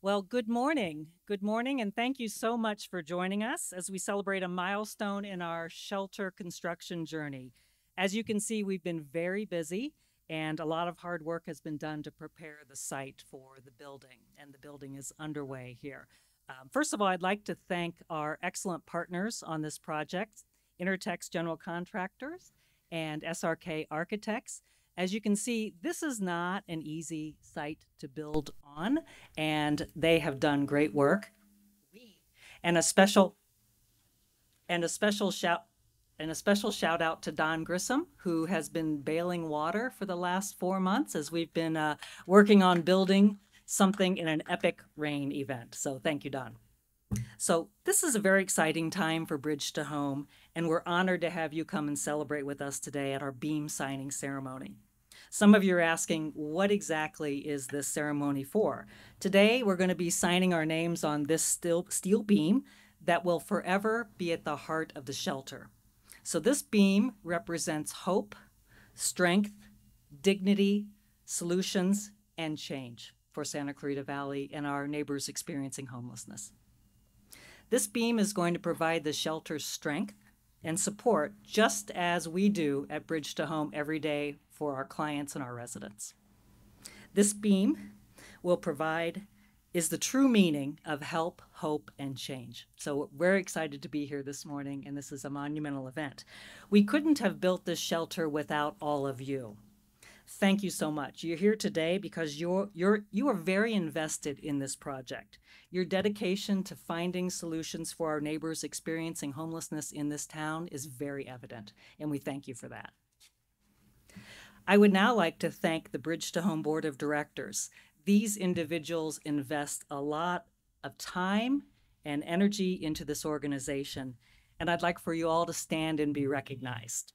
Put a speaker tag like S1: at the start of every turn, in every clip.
S1: Well, good morning. Good morning, and thank you so much for joining us as we celebrate a milestone in our shelter construction journey. As you can see, we've been very busy, and a lot of hard work has been done to prepare the site for the building, and the building is underway here. First of all, I'd like to thank our excellent partners on this project, Intertex General Contractors and SRK Architects. As you can see, this is not an easy site to build on, and they have done great work. And a special and a special shout and a special shout out to Don Grissom, who has been bailing water for the last 4 months as we've been working on building something in an epic rain event. So thank you, Don. So this is a very exciting time for Bridge to Home, and we're honored to have you come and celebrate with us today at our beam signing ceremony. Some of you are asking, what exactly is this ceremony for? Today, we're going to be signing our names on this steel beam that will forever be at the heart of the shelter. So this beam represents hope, strength, dignity, solutions, and change for Santa Clarita Valley and our neighbors experiencing homelessness. This beam is going to provide the shelter's strength and support just as we do at Bridge to Home every day for our clients and our residents. This beam will provide is the true meaning of help, hope, and change. So we're excited to be here this morning, and this is a monumental event. We couldn't have built this shelter without all of you. Thank you so much. You're here today because you are very invested in this project. Your dedication to finding solutions for our neighbors experiencing homelessness in this town is very evident, and we thank you for that. I would now like to thank the Bridge to Home Board of Directors. These individuals invest a lot of time and energy into this organization, and I'd like for you all to stand and be recognized.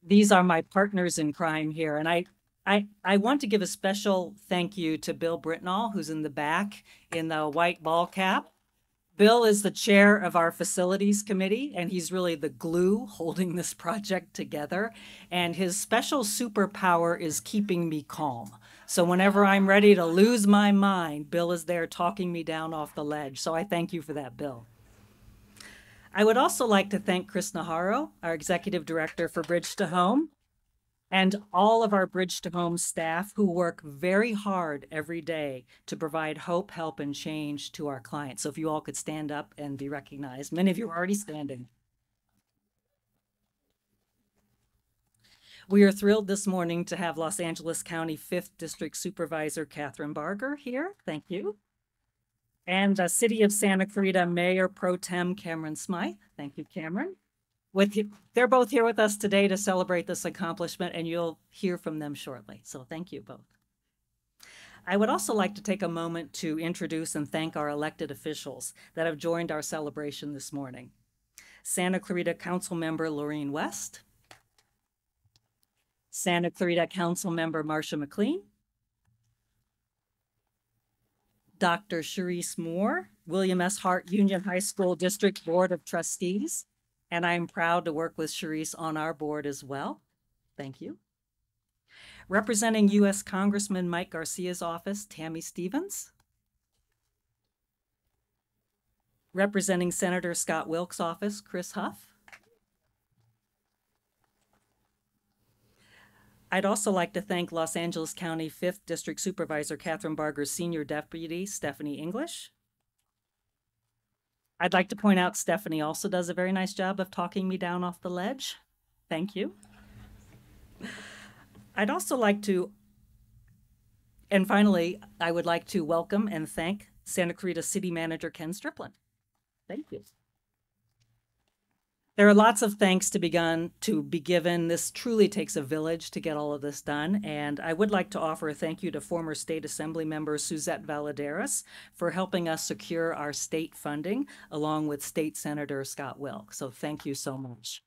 S1: These are my partners in crime here, and I want to give a special thank you to Bill Britnall, who's in the back in the white ball cap. Bill is the chair of our facilities committee, and he's really the glue holding this project together. And his special superpower is keeping me calm. So whenever I'm ready to lose my mind, Bill is there talking me down off the ledge. So I thank you for that, Bill. I would also like to thank Chris Naharo, our executive director for Bridge to Home, and all of our Bridge to Home staff who work very hard every day to provide hope, help, and change to our clients. So if you all could stand up and be recognized. Many of you are already standing. We are thrilled this morning to have Los Angeles County 5th District Supervisor Catherine Barger here. Thank you. And the City of Santa Clarita Mayor Pro Tem Cameron Smythe. Thank you, Cameron. They're both here with us today to celebrate this accomplishment, and you'll hear from them shortly. So thank you both. I would also like to take a moment to introduce and thank our elected officials that have joined our celebration this morning. Santa Clarita Council Member Lorene West, Santa Clarita Council Member Marcia McLean, Dr. Sharice Moore, William S. Hart Union High School District Board of Trustees, and I'm proud to work with Sharice on our board as well. Thank you. Representing U.S. Congressman Mike Garcia's office, Tammy Stevens. Representing Senator Scott Wilk's office, Chris Huff. I'd also like to thank Los Angeles County 5th District Supervisor Catherine Barger's Senior Deputy, Stephanie English. I'd like to point out Stephanie also does a very nice job of talking me down off the ledge. Thank you. I'd also like to, and finally, I would like to welcome and thank Santa Clarita City Manager Ken Striplin. Thank you. There are lots of thanks to be given. This truly takes a village to get all of this done. And I would like to offer a thank you to former State Assembly member Suzette Valadares for helping us secure our state funding, along with State Senator Scott Wilk. So thank you so much.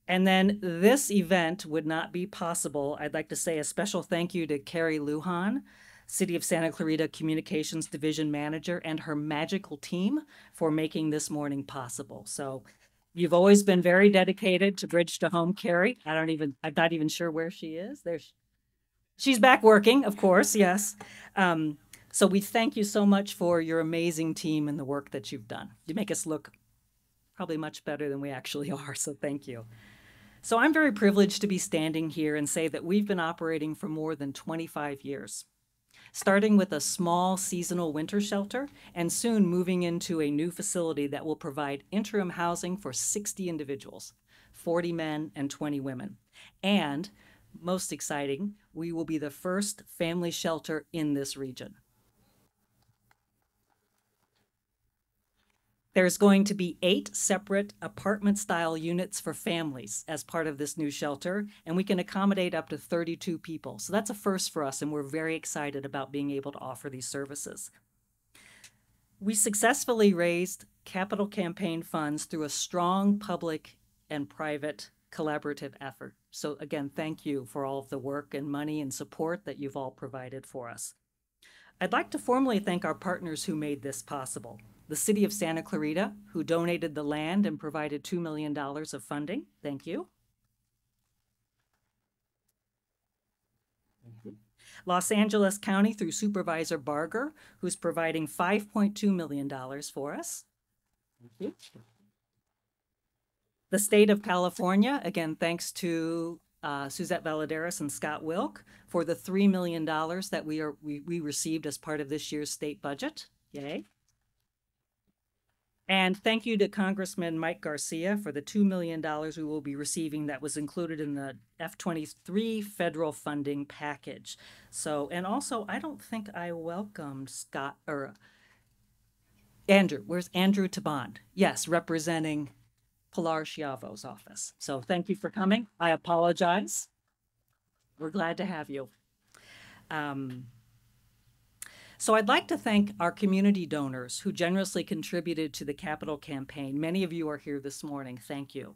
S1: And then this event would not be possible. I'd like to say a special thank you to Carrie Lujan, City of Santa Clarita Communications Division Manager, and her magical team for making this morning possible. So You've always been very dedicated to Bridge to Home, Carrie. I'm not even sure where she is. She's back working, of course, yes. Um, so we thank you so much for your amazing team and the work that you've done. You make us look probably much better than we actually are, so thank you. So I'm very privileged to be standing here and say that we've been operating for more than 25 years, starting with a small seasonal winter shelter and soon moving into a new facility that will provide interim housing for 60 individuals, 40 men and 20 women. And most exciting, we will be the first family shelter in this region. There's going to be 8 separate apartment-style units for families as part of this new shelter, and we can accommodate up to 32 people. So that's a first for us, and we're very excited about being able to offer these services. We successfully raised capital campaign funds through a strong public and private collaborative effort. So again, thank you for all of the work and money and support that you've all provided for us. I'd like to formally thank our partners who made this possible. The City of Santa Clarita, who donated the land and provided $2 million of funding. Thank you. Los Angeles County through Supervisor Barger, who's providing $5.2 million for us. Thank you. The state of California, again, thanks to Suzette Valadares and Scott Wilk for the $3 million that we received as part of this year's state budget. Yay. And thank you to Congressman Mike Garcia for the $2 million we will be receiving that was included in the F-23 federal funding package. So, and also, I don't think I welcomed Scott or Andrew. Where's Andrew Tabond? Yes, representing Pilar Schiavo's office. So thank you for coming. I apologize. We're glad to have you. So I'd like to thank our community donors who generously contributed to the capital campaign. Many of you are here this morning. Thank you.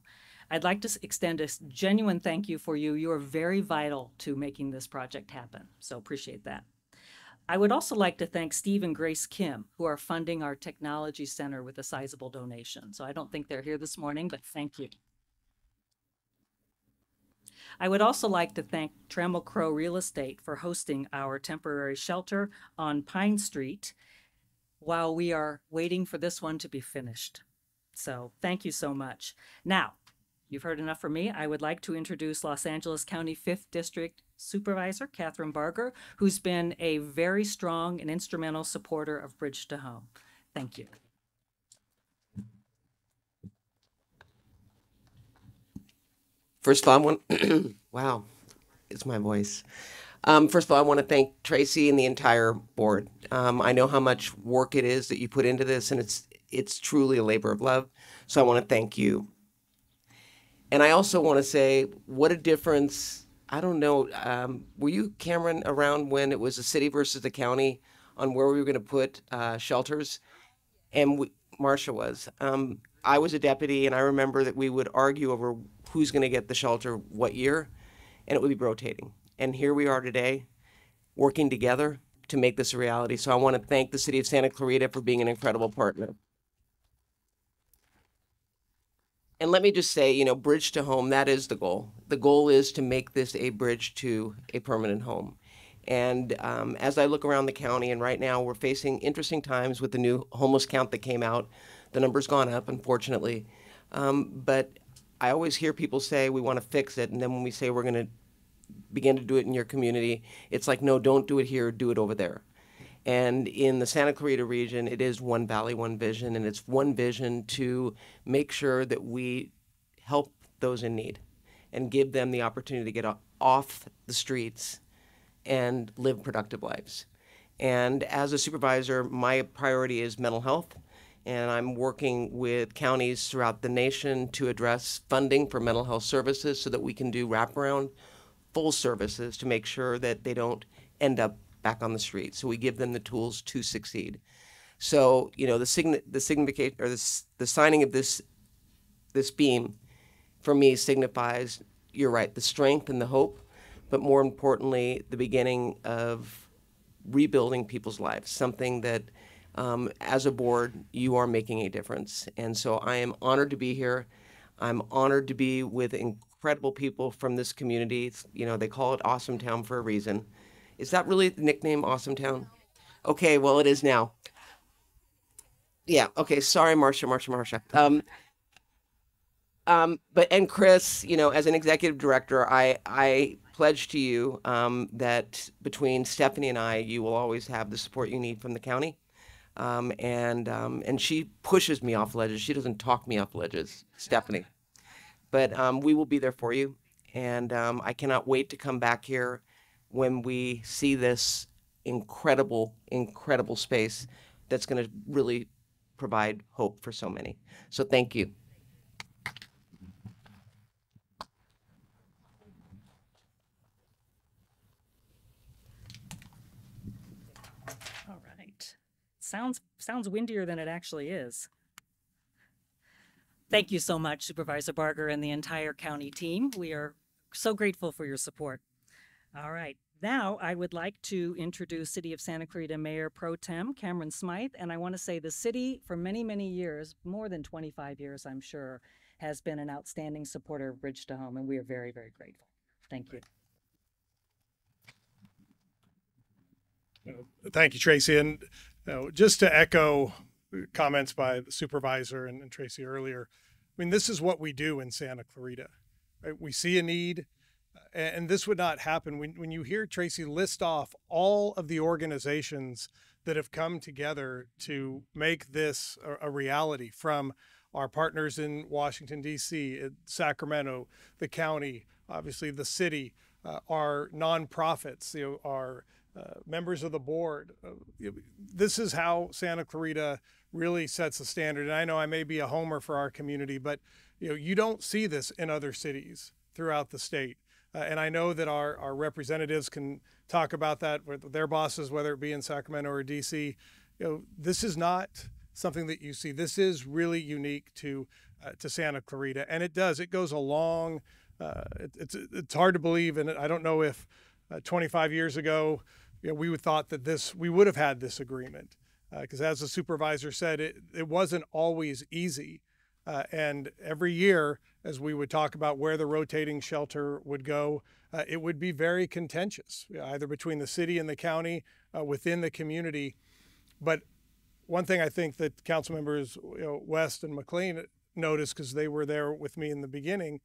S1: I'd like to extend a genuine thank you for you. You are very vital to making this project happen. So appreciate that. I would also like to thank Steve and Grace Kim, who are funding our technology center with a sizable donation. So I don't think they're here this morning, but thank you. I would also like to thank Trammell Crow Real Estate for hosting our temporary shelter on Pine Street while we are waiting for this one to be finished. So thank you so much. Now, you've heard enough from me. I would like to introduce Los Angeles County 5th District Supervisor Catherine Barger, who's been a very strong and instrumental supporter of Bridge to Home. Thank you.
S2: First of all, I want, wow, it's my voice. First of all, I want to thank Tracy and the entire board. I know how much work it is that you put into this, and it's truly a labor of love. So I want to thank you. And I also want to say what a difference. I don't know, were you, Cameron, around when it was the city versus the county on where we were going to put shelters? And Marcia was. I was a deputy, and I remember that we would argue over who's going to get the shelter what year, and it would be rotating. And here we are today, working together to make this a reality. So I want to thank the city of Santa Clarita for being an incredible partner. And let me just say, you know, bridge to home, that is the goal. The goal is to make this a bridge to a permanent home. And as I look around the county, and right now we're facing interesting times with the new homeless count that came out. The number's gone up, unfortunately. But I always hear people say, we want to fix it. And then when we say we're going to begin to do it in your community, it's like, no, don't do it here, do it over there. And in the Santa Clarita region, it is one valley, one vision, and it's one vision to make sure that we help those in need and give them the opportunity to get off the streets and live productive lives. And as a supervisor, my priority is mental health, and I'm working with counties throughout the nation to address funding for mental health services so that we can do wraparound full services to make sure that they don't end up back on the street. So we give them the tools to succeed. So, you know, the signing of this beam for me signifies, you're right, the strength and the hope, but more importantly, the beginning of rebuilding people's lives, something that as a board, you are making a difference. And so I am honored to be here. I'm honored to be with incredible people from this community. They call it Awesome Town for a reason. Is that really the nickname, Awesome Town? Okay, well, it is now. Yeah. Okay. Sorry, Marcia. But and Chris, as an executive director, I pledge to you that between Stephanie and I, you will always have the support you need from the county. And she pushes me off ledges. She doesn't talk me off ledges, Stephanie. But we will be there for you, and I cannot wait to come back here when we see this incredible space that's going to really provide hope for so many. So thank you.
S1: All right. Sounds windier than it actually is. Thank you so much, Supervisor Barger and the entire county team. We are so grateful for your support. All right. Now, I would like to introduce City of Santa Clarita Mayor Pro Tem Cameron Smythe. And I want to say the city, for many, many years, more than 25 years, I'm sure, has been an outstanding supporter of Bridge to Home. And we are very, very grateful. Thank you.
S3: Thank you, Tracy. And just to echo comments by the supervisor and Tracy earlier, I mean, this is what we do in Santa Clarita. Right? We see a need, and this would not happen. When you hear Tracy list off all of the organizations that have come together to make this a reality, from our partners in Washington, D.C., Sacramento, the county, obviously the city, our nonprofits, our members of the board. This is how Santa Clarita really sets the standard. And I know I may be a homer for our community, but you don't see this in other cities throughout the state. And I know that our representatives can talk about that with their bosses, whether it be in Sacramento or DC. This is not something that you see. This is really unique to Santa Clarita, and it goes a long. It's hard to believe, and I don't know if 25 years ago we would thought that we would have had this agreement, because as the supervisor said, it wasn't always easy. And every year, as we would talk about where the rotating shelter would go, it would be very contentious, either between the city and the county, within the community. But one thing I think that council members West and McLean noticed, because they were there with me in the beginning,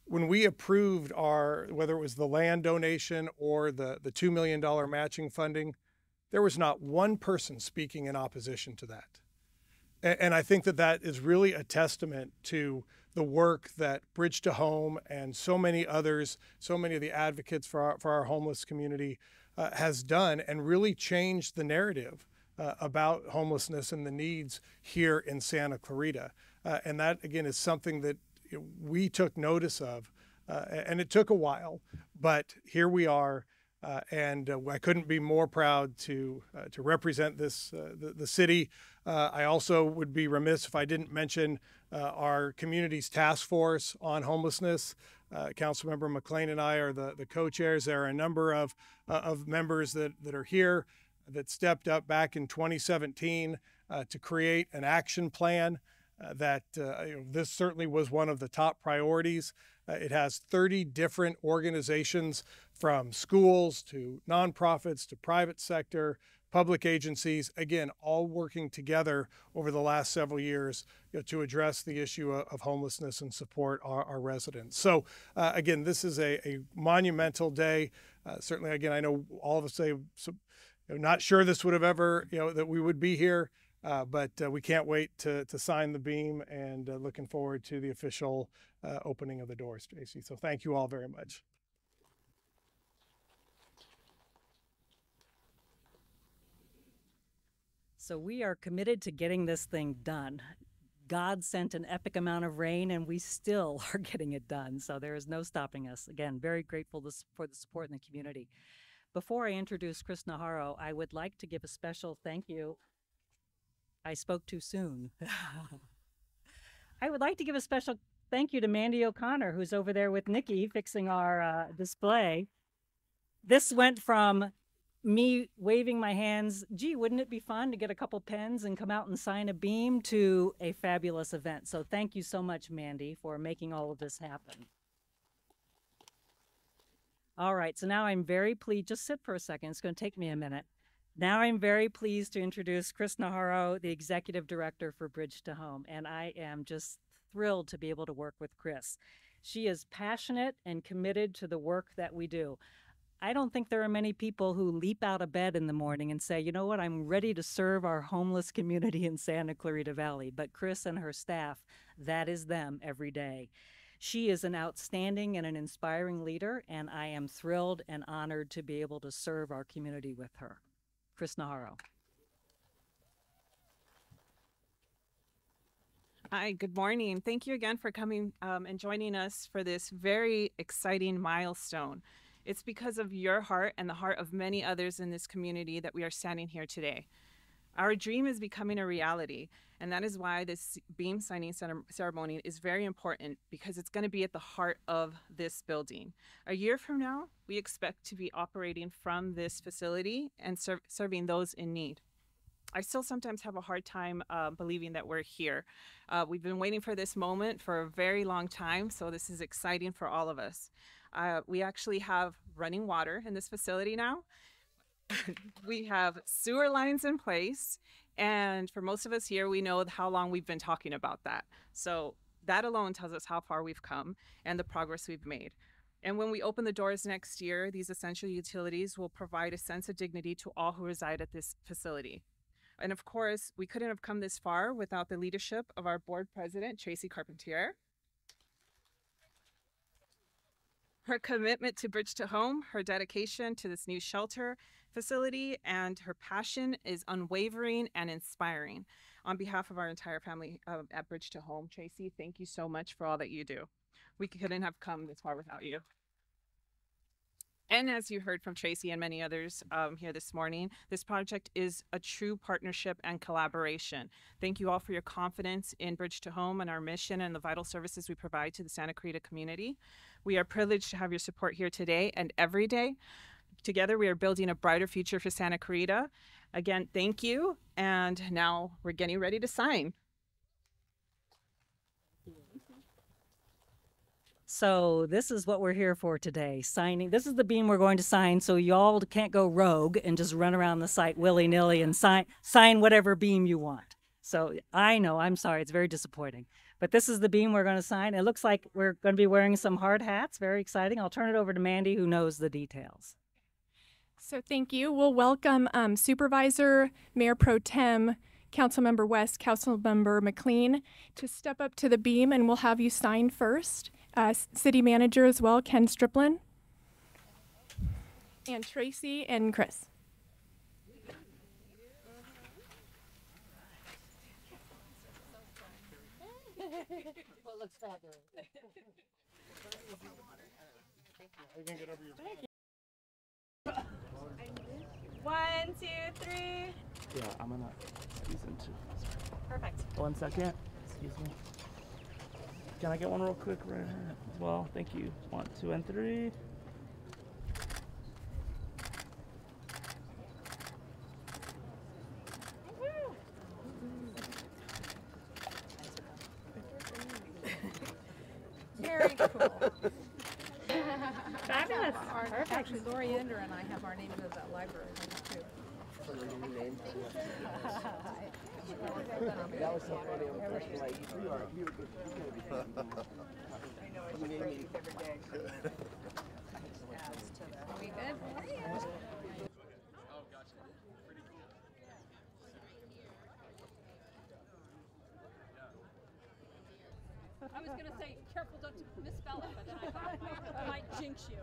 S3: when we approved whether it was the land donation or the $2 million matching funding, there was not one person speaking in opposition to that. And I think that is really a testament to the work that Bridge to Home and so many others, so many of the advocates for our homeless community has done, and really changed the narrative about homelessness and the needs here in Santa Clarita. And that, again, is something that we took notice of, and it took a while, but here we are. And I couldn't be more proud to represent the city. I also would be remiss if I didn't mention our community's task force on homelessness. Councilmember McLean and I are the co-chairs. There are a number of members that are here that stepped up back in 2017 to create an action plan. This certainly was one of the top priorities. It has 30 different organizations, from schools to nonprofits to private sector, public agencies, again, all working together over the last several years to address the issue of homelessness and support our residents. So again, this is a monumental day. Certainly, again, I know all of us say, not sure this would have ever, that we would be here. But we can't wait to sign the beam, and looking forward to the official opening of the doors, Tracy. So thank you all very much.
S1: So we are committed to getting this thing done. God sent an epic amount of rain, and we still are getting it done. So there is no stopping us. Again, very grateful for the support in the community. Before I introduce Chris Naharo, I would like to give a special thank you. I spoke too soon. I would like to give a special thank you to Mandy O'Connor, who's over there with Nikki fixing our display. This went from me waving my hands, gee, wouldn't it be fun to get a couple pens and come out and sign a beam, to a fabulous event. So thank you so much, Mandy, for making all of this happen. All right, so now I'm very pleased, just sit for a second, it's gonna take me a minute. Now I'm very pleased to introduce Chris Najarro, the Executive Director for Bridge to Home, and I am just thrilled to be able to work with Chris. She is passionate and committed to the work that we do. I don't think there are many people who leap out of bed in the morning and say, you know what, I'm ready to serve our homeless community in Santa Clarita Valley. But Chris and her staff, that is them every day. She is an outstanding and an inspiring leader, and I am thrilled and honored to be able to serve our community with her. Chris Najarro.
S4: Hi, good morning. Thank you again for coming and joining us for this very exciting milestone. It's because of your heart and the heart of many others in this community that we are standing here today. Our dream is becoming a reality, and that is why this beam signing ceremony is very important, because it's going to be at the heart of this building. A year from now, we expect to be operating from this facility and serving those in need. I still sometimes have a hard time believing that we're here. We've been waiting for this moment for a very long time, so this is exciting for all of us. We actually have running water in this facility now. We have sewer lines in place, and for most of us here, we know how long we've been talking about that. So that alone tells us how far we've come and the progress we've made. And when we open the doors next year, these essential utilities will provide a sense of dignity to all who reside at this facility. And of course, we couldn't have come this far without the leadership of our board president, Tracy Carpentier. Her commitment to Bridge to Home, her dedication to this new shelter facility, and her passion is unwavering and inspiring. On behalf of our entire family at Bridge to Home, Tracy, thank you so much for all that you do. We couldn't have come this far without you. And as you heard from Tracy and many others here this morning, this project is a true partnership and collaboration. Thank you all for your confidence in Bridge to Home and our mission and the vital services we provide to the Santa Clarita community. We are privileged to have your support here today and every day. Together, we are building a brighter future for Santa Clarita. Again, thank you. And now we're getting ready to sign.
S1: So this is what we're here for today, signing. This is the beam we're going to sign, so y'all can't go rogue and just run around the site willy-nilly and sign whatever beam you want. So I know, I'm sorry, it's very disappointing. But this is the beam we're going to sign. It looks like we're going to be wearing some hard hats, very exciting. I'll turn it over to Mandy, who knows the details.
S5: So thank you. We'll welcome Supervisor, Mayor Pro Tem, Councilmember West, Councilmember McLean to step up to the beam, and we'll have you sign first. City Manager as well, Ken Striplin, and Tracy and Chris.
S1: Well, looks fabulous.
S5: One, two, three.
S6: Yeah, I'm gonna squeeze into.
S5: Perfect.
S6: 1 second. Excuse me. Can I get one real quick right here as well? Thank you. 1, 2, and 3.
S7: Very cool.
S5: Fabulous.
S7: Actually, Lori Ender and I have our names as that library too.
S2: That was so funny. I'm first like, you are good. You made me.
S7: Are we good?
S8: I was gonna say, careful, don't misspell it, but then I thought I might jinx you.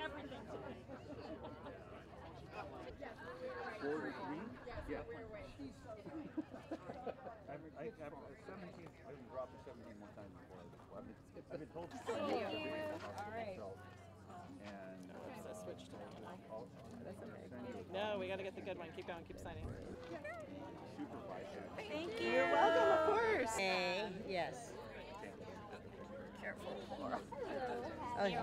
S8: Everything.
S9: 4 to 3? Yeah. I 17. I even dropped to 17 one time before. I've been told.
S7: All right.
S9: And switched.
S4: No, we got to get the good one. Keep going. Keep signing.
S7: Thank you.
S4: You're welcome, of course.
S7: Yes. Careful. Oh, yeah.